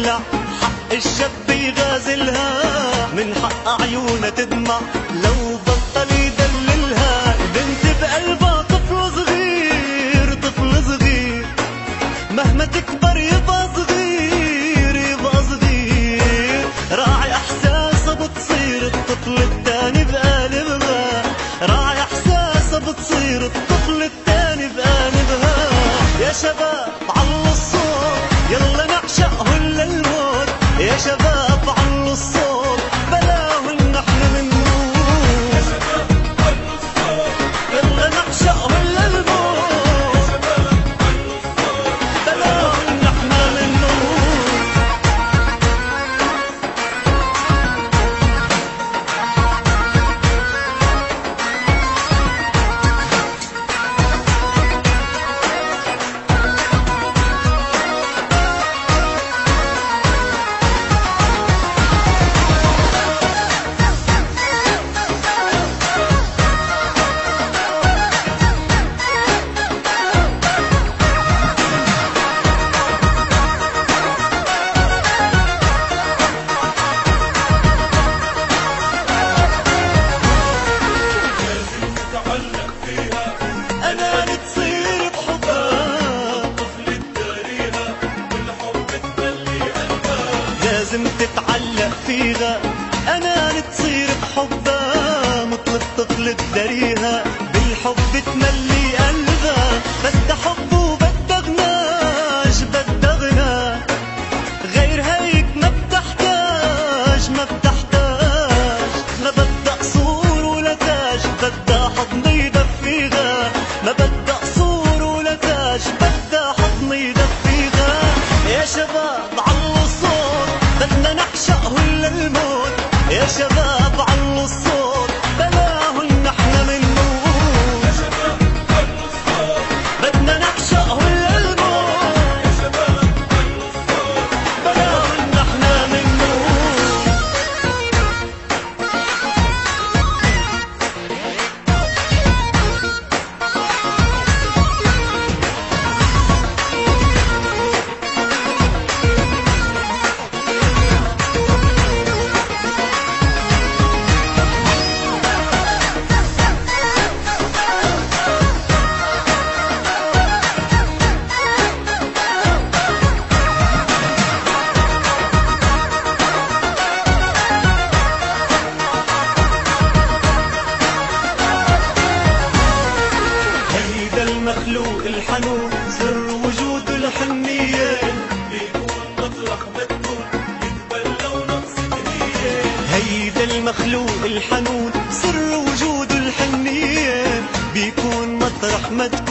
تمنع، حق الشاب يغازلها، من حق عيونها تدمع لو بطل يدللها. البنت بقلبها طفل صغير، طفل صغير، مهما تكبر يبقى صغير، يبقى صغير. راعي احساسها بتصير الطفل التاني بقلبها، راعي احساسها بتصير الطفل التاني بقلبها. يا شباب علوا الصوت يلا نعشقهن للموت، يا شباب علوا الصوت بلاهن نحن منموت. يا شباب علوا الصوت يلا نعشقهن للموت، يا شباب علوا الصوت بلاهن نحن منموت. لازم تتعلق فيها، أنا تصير بحبها مثل الطفل تداريها، بالحب تملي قلبها. بدها حب وبدها غناش، بدها غنى غير هيك ما بتحتاج، ما بتحتاج. ما بدها قصور ولا تاج، بدها حضن يدفيها، ما بدها قصور ولا تاج، بدها حضن يدفيها. يا شباب علوا الصوت بدنا نعشقهن للموت، يا شباب علوا الصوت بلاهن نحن منموت. يا شباب علوا الصوت بدنا نعشقهن للموت، يا شباب علوا الصوت بلاهن نحن منموت. المخلوق الحنون سر وجود الحنية، بيكون مطرح ما تكون يقبل لو نقصت نية. هيدا المخلوق الحنون سر وجود الحنية، بيكون مطرح ما تكون